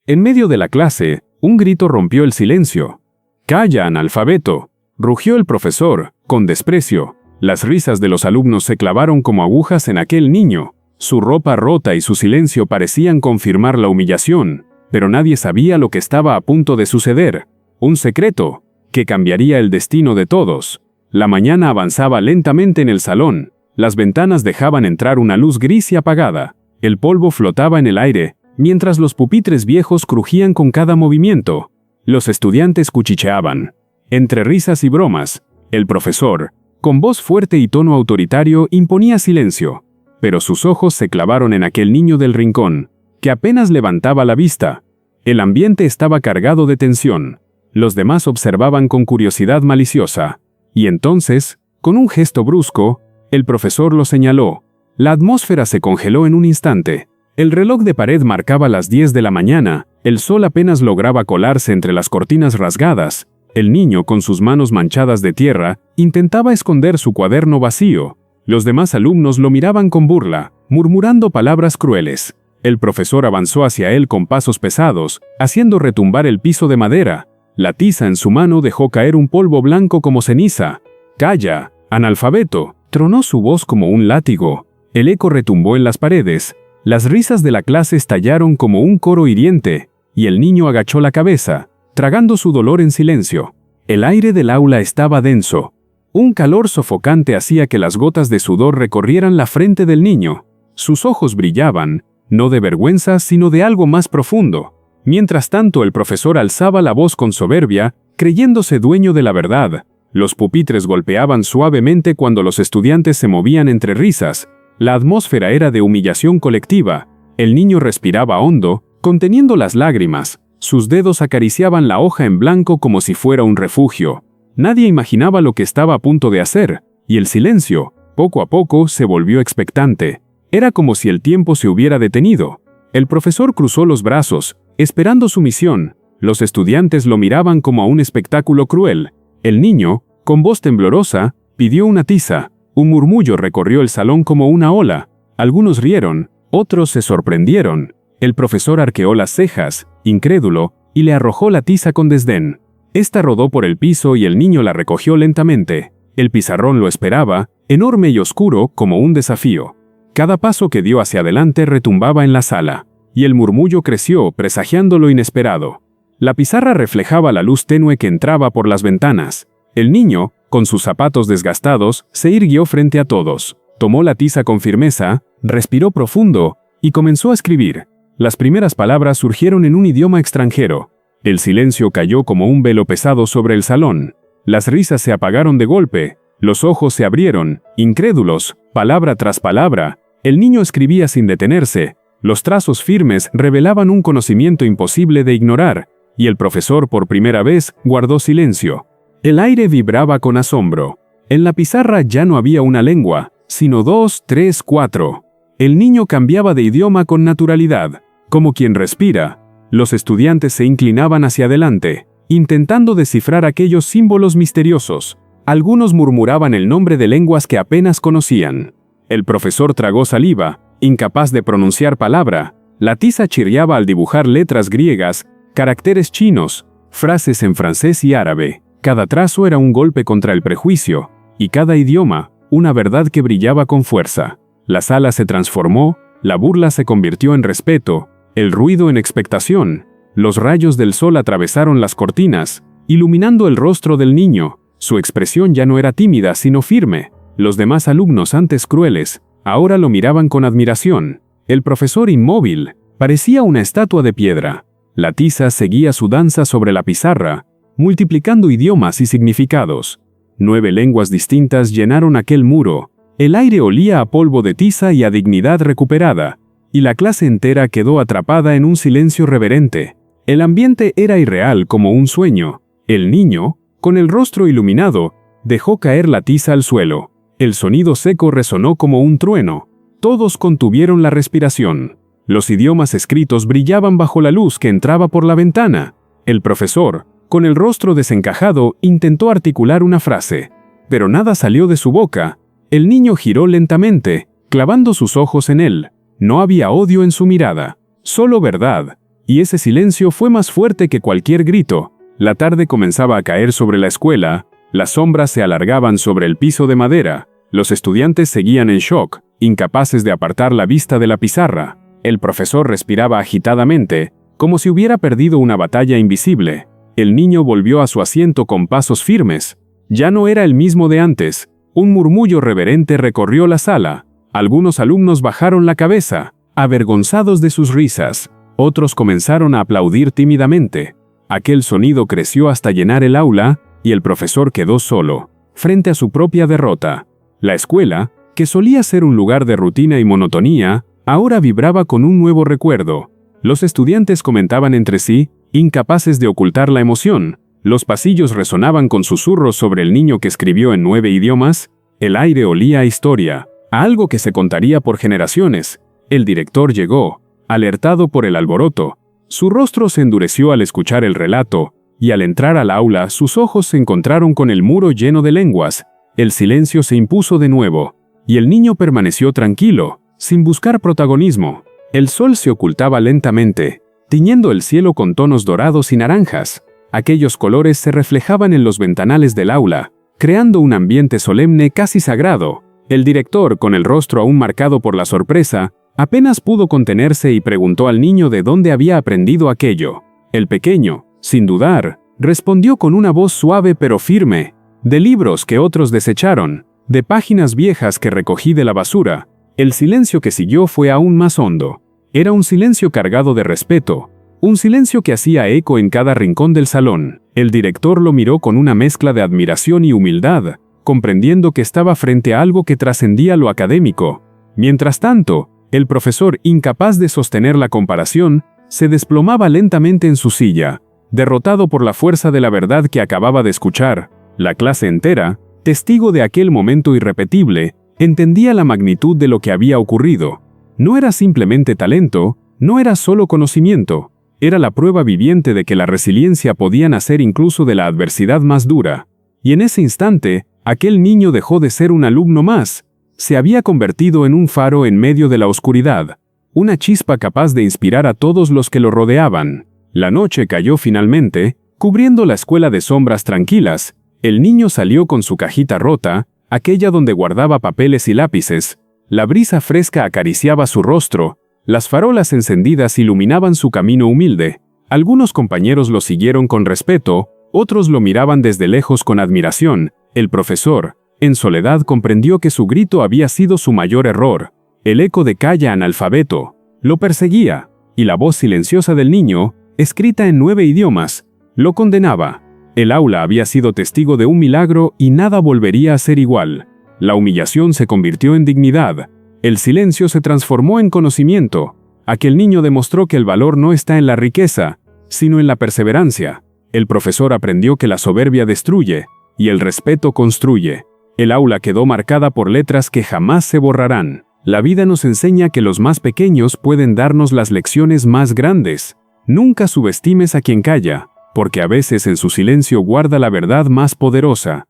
En medio de la clase, un grito rompió el silencio. «¡Calla, analfabeto!», rugió el profesor, con desprecio. Las risas de los alumnos se clavaron como agujas en aquel niño. Su ropa rota y su silencio parecían confirmar la humillación, pero nadie sabía lo que estaba a punto de suceder. Un secreto, que cambiaría el destino de todos. La mañana avanzaba lentamente en el salón. Las ventanas dejaban entrar una luz gris y apagada. El polvo flotaba en el aire, mientras los pupitres viejos crujían con cada movimiento. Los estudiantes cuchicheaban. Entre risas y bromas, el profesor, con voz fuerte y tono autoritario, imponía silencio. Pero sus ojos se clavaron en aquel niño del rincón, que apenas levantaba la vista. El ambiente estaba cargado de tensión. Los demás observaban con curiosidad maliciosa. Y entonces, con un gesto brusco, el profesor lo señaló. La atmósfera se congeló en un instante. El reloj de pared marcaba las 10 de la mañana, el sol apenas lograba colarse entre las cortinas rasgadas. El niño, con sus manos manchadas de tierra, intentaba esconder su cuaderno vacío. Los demás alumnos lo miraban con burla, murmurando palabras crueles. El profesor avanzó hacia él con pasos pesados, haciendo retumbar el piso de madera. La tiza en su mano dejó caer un polvo blanco como ceniza. «¡Calla, analfabeto!», tronó su voz como un látigo. El eco retumbó en las paredes. Las risas de la clase estallaron como un coro hiriente, y el niño agachó la cabeza, tragando su dolor en silencio. El aire del aula estaba denso. Un calor sofocante hacía que las gotas de sudor recorrieran la frente del niño. Sus ojos brillaban, no de vergüenza, sino de algo más profundo. Mientras tanto, el profesor alzaba la voz con soberbia, creyéndose dueño de la verdad. Los pupitres golpeaban suavemente cuando los estudiantes se movían entre risas. La atmósfera era de humillación colectiva. El niño respiraba hondo, conteniendo las lágrimas. Sus dedos acariciaban la hoja en blanco como si fuera un refugio. Nadie imaginaba lo que estaba a punto de hacer, y el silencio, poco a poco, se volvió expectante. Era como si el tiempo se hubiera detenido. El profesor cruzó los brazos, esperando su misión. Los estudiantes lo miraban como a un espectáculo cruel. El niño, con voz temblorosa, pidió una tiza. Un murmullo recorrió el salón como una ola. Algunos rieron, otros se sorprendieron. El profesor arqueó las cejas, incrédulo, y le arrojó la tiza con desdén. Esta rodó por el piso y el niño la recogió lentamente. El pizarrón lo esperaba, enorme y oscuro como un desafío. Cada paso que dio hacia adelante retumbaba en la sala, y el murmullo creció, presagiando lo inesperado. La pizarra reflejaba la luz tenue que entraba por las ventanas. El niño, con sus zapatos desgastados, se irguió frente a todos. Tomó la tiza con firmeza, respiró profundo, y comenzó a escribir. Las primeras palabras surgieron en un idioma extranjero. El silencio cayó como un velo pesado sobre el salón. Las risas se apagaron de golpe. Los ojos se abrieron, incrédulos, palabra tras palabra. El niño escribía sin detenerse. Los trazos firmes revelaban un conocimiento imposible de ignorar, y el profesor por primera vez guardó silencio. El aire vibraba con asombro. En la pizarra ya no había una lengua, sino 2, 3, 4. El niño cambiaba de idioma con naturalidad, como quien respira. Los estudiantes se inclinaban hacia adelante, intentando descifrar aquellos símbolos misteriosos. Algunos murmuraban el nombre de lenguas que apenas conocían. El profesor tragó saliva, incapaz de pronunciar palabra. La tiza chirriaba al dibujar letras griegas, caracteres chinos, frases en francés y árabe. Cada trazo era un golpe contra el prejuicio, y cada idioma, una verdad que brillaba con fuerza. La sala se transformó, la burla se convirtió en respeto, el ruido en expectación. Los rayos del sol atravesaron las cortinas, iluminando el rostro del niño. Su expresión ya no era tímida, sino firme. Los demás alumnos, antes crueles, ahora lo miraban con admiración. El profesor, inmóvil, parecía una estatua de piedra. La tiza seguía su danza sobre la pizarra, multiplicando idiomas y significados. 9 lenguas distintas llenaron aquel muro. El aire olía a polvo de tiza y a dignidad recuperada, y la clase entera quedó atrapada en un silencio reverente. El ambiente era irreal como un sueño. El niño, con el rostro iluminado, dejó caer la tiza al suelo. El sonido seco resonó como un trueno. Todos contuvieron la respiración. Los idiomas escritos brillaban bajo la luz que entraba por la ventana. El profesor, con el rostro desencajado, intentó articular una frase, pero nada salió de su boca. El niño giró lentamente, clavando sus ojos en él. No había odio en su mirada, solo verdad, Y ese silencio fue más fuerte que cualquier grito. La tarde comenzaba a caer sobre la escuela, las sombras se alargaban sobre el piso de madera, los estudiantes seguían en shock, incapaces de apartar la vista de la pizarra. El profesor respiraba agitadamente, como si hubiera perdido una batalla invisible. El niño volvió a su asiento con pasos firmes. Ya no era el mismo de antes. Un murmullo reverente recorrió la sala. Algunos alumnos bajaron la cabeza, avergonzados de sus risas. Otros comenzaron a aplaudir tímidamente. Aquel sonido creció hasta llenar el aula, y el profesor quedó solo, frente a su propia derrota. La escuela, que solía ser un lugar de rutina y monotonía, ahora vibraba con un nuevo recuerdo. Los estudiantes comentaban entre sí, incapaces de ocultar la emoción. Los pasillos resonaban con susurros sobre el niño que escribió en 9 idiomas. El aire olía a historia, a algo que se contaría por generaciones. El director llegó, alertado por el alboroto. Su rostro se endureció al escuchar el relato, y al entrar al aula sus ojos se encontraron con el muro lleno de lenguas. El silencio se impuso de nuevo, y el niño permaneció tranquilo, sin buscar protagonismo. El sol se ocultaba lentamente, tiñendo el cielo con tonos dorados y naranjas. Aquellos colores se reflejaban en los ventanales del aula, creando un ambiente solemne casi sagrado. El director, con el rostro aún marcado por la sorpresa, apenas pudo contenerse y preguntó al niño de dónde había aprendido aquello. El pequeño, sin dudar, respondió con una voz suave pero firme: de libros que otros desecharon, de páginas viejas que recogí de la basura. El silencio que siguió fue aún más hondo. Era un silencio cargado de respeto, un silencio que hacía eco en cada rincón del salón. El director lo miró con una mezcla de admiración y humildad, comprendiendo que estaba frente a algo que trascendía lo académico. Mientras tanto, el profesor, incapaz de sostener la comparación, se desplomaba lentamente en su silla, derrotado por la fuerza de la verdad que acababa de escuchar. La clase entera, testigo de aquel momento irrepetible, entendía la magnitud de lo que había ocurrido. No era simplemente talento, no era solo conocimiento, era la prueba viviente de que la resiliencia podía nacer incluso de la adversidad más dura. Y en ese instante, aquel niño dejó de ser un alumno más. Se había convertido en un faro en medio de la oscuridad, una chispa capaz de inspirar a todos los que lo rodeaban. La noche cayó finalmente, cubriendo la escuela de sombras tranquilas. El niño salió con su cajita rota, aquella donde guardaba papeles y lápices. La brisa fresca acariciaba su rostro, las farolas encendidas iluminaban su camino humilde. Algunos compañeros lo siguieron con respeto, otros lo miraban desde lejos con admiración. El profesor, en soledad, comprendió que su grito había sido su mayor error. El eco de Calla analfabeto lo perseguía, y la voz silenciosa del niño, escrita en 9 idiomas, lo condenaba. El aula había sido testigo de un milagro y nada volvería a ser igual. La humillación se convirtió en dignidad. El silencio se transformó en conocimiento. Aquel niño demostró que el valor no está en la riqueza, sino en la perseverancia. El profesor aprendió que la soberbia destruye, y el respeto construye. El aula quedó marcada por letras que jamás se borrarán. La vida nos enseña que los más pequeños pueden darnos las lecciones más grandes. Nunca subestimes a quien calla, porque a veces en su silencio guarda la verdad más poderosa.